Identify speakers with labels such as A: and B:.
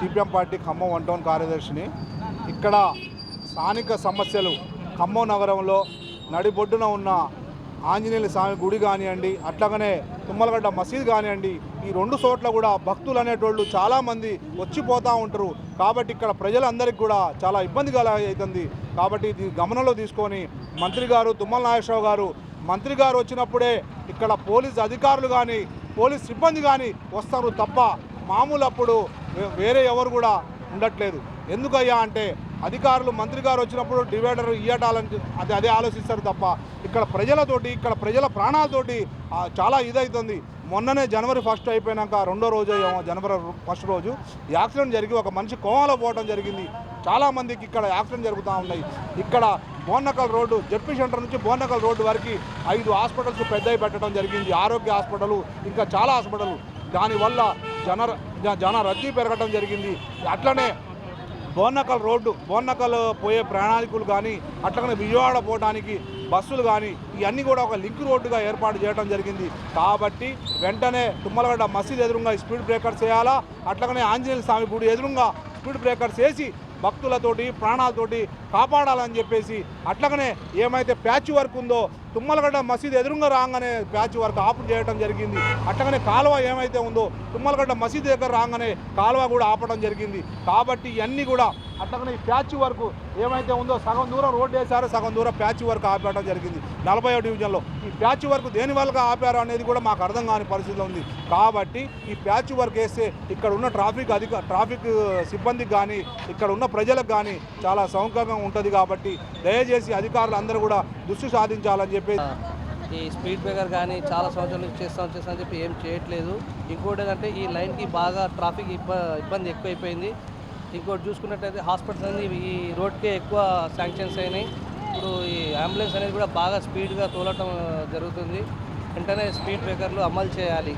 A: CPM party Khammam one town కార్యదర్శిని. ఇక్కడ స్థానిక సమస్యలు ఖమ్మం నగరంలో నడిబొడ్డున ఉన్న ఆంజనేయుల స్వామి గుడి కానివ్వండి, అట్లాగనే తుమ్మలగడ్డ మసీద్ కానివ్వండి, ఈ రెండు చోట్ల కూడా భక్తులు అనేటోళ్ళు చాలామంది వచ్చిపోతూ ఉంటారు. కాబట్టి ఇక్కడ ప్రజలందరికీ కూడా చాలా ఇబ్బందిగా అవుతుంది. కాబట్టి ఇది గమనంలో తీసుకొని మంత్రి గారు తుమ్మల నాగేశ్వరరావు గారు మంత్రి గారు వచ్చినప్పుడే ఇక్కడ పోలీస్ అధికారులు కానీ పోలీస్ సిబ్బంది కానీ వస్తారు తప్ప మామూలు అప్పుడు వేరే ఎవరు కూడా ఉండట్లేదు. ఎందుకయ్యా అంటే అధికారులు మంత్రి గారు వచ్చినప్పుడు డివైడర్ ఇయ్యటాలని అదే ఆలోచిస్తారు తప్ప ఇక్కడ ప్రజలతోటి ఇక్కడ ప్రజల ప్రాణాలతోటి చాలా ఇదవుతుంది. మొన్ననే జనవరి 1 అయిపోయినాక రెండో రోజు జనవరి 1 రోజు యాక్సిడెంట్ జరిగి ఒక మనిషి కోమాలో పోవడం జరిగింది. చాలామందికి ఇక్కడ యాక్సిడెంట్ జరుగుతూ ఉన్నాయి. ఇక్కడ బోర్నకల్ రోడ్డు జెడ్పీ సెంటర్ నుంచి బోర్నకల్ రోడ్డు వరకు 5 హాస్పిటల్స్ పెద్దవి పెట్టడం జరిగింది. ఆరోగ్య హాస్పిటల్ ఇంకా చాలా హాస్పిటల్. దానివల్ల జన రద్దీ పెరగడం జరిగింది. అట్లనే బోర్నకల్ పోయే ప్రయాణికులు కానీ అట్లనే విజయవాడ పోవడానికి బస్సులు కానీ ఇవన్నీ కూడా ఒక లింక్ రోడ్డుగా ఏర్పాటు చేయడం జరిగింది. కాబట్టి వెంటనే తుమ్మలగడ్డ మసీద్ ఎదురుగా స్పీడ్ బ్రేకర్స్ వేయాలా, అట్లనే ఆంజనేయ స్వామి గుడి ఎదురుగా స్పీడ్ బ్రేకర్స్ వేసి భక్తులతోటి ప్రాణాలతోటి కాపాడాలని చెప్పేసి, అట్లనే ఏమైతే ప్యాచ్ వర్క్ ఉందో తుమ్మలగడ్డ మసీద్ ఎదురుగా రాగానే ప్యాచ్ వర్క్ ఆపు చేయడం జరిగింది. అట్లనే కాలువ ఏమైతే ఉందో తుమ్మలగడ్డ మసీద్ దగ్గర రాగానే కాలువ కూడా ఆపడం జరిగింది. కాబట్టి ఇవన్నీ కూడా అట్లనే ఈ ప్యాచ్ వర్క్ ఏమైతే ఉందో సగం దూరం రోడ్డు వేశారో సగం దూరం ప్యాచ్ వర్క్ ఆపడం జరిగింది 40వ డివిజన్లో. ఈ ప్యాచ్ వర్క్ దేని వల్ల ఆపారు అనేది కూడా మాకు అర్థం కాని పరిస్థితిలో ఉంది. కాబట్టి ఈ ప్యాచ్ వర్క్ వేస్తే ఇక్కడ ఉన్న ట్రాఫిక్ సిబ్బందికి కానీ ఇక్కడ ఉన్న ప్రజలకు కానీ చాలా సౌకర్యంగా ఉంటుంది. కాబట్టి దయచేసి అధికారులు అందరూ కూడా దృష్టి సాధించాలని చెప్పి
B: ఈ స్పీడ్ బ్రేకర్ కానీ చాలా సంవత్సరాల నుంచి చేస్తామని చెప్పి ఏం చేయట్లేదు. ఇంకోటి ఏంటంటే ఈ లైన్కి బాగా ట్రాఫిక్ ఇబ్బంది ఎక్కువైపోయింది. ఇంకోటి చూసుకున్నట్టయితే హాస్పిటల్స్ అనేది ఈ రోడ్కే ఎక్కువ శాంక్షన్స్ అయినాయి. ఇప్పుడు ఈ అంబులెన్స్ అనేది కూడా బాగా స్పీడ్గా తోలటం జరుగుతుంది. వెంటనే స్పీడ్ బ్రేకర్లు అమలు చేయాలి.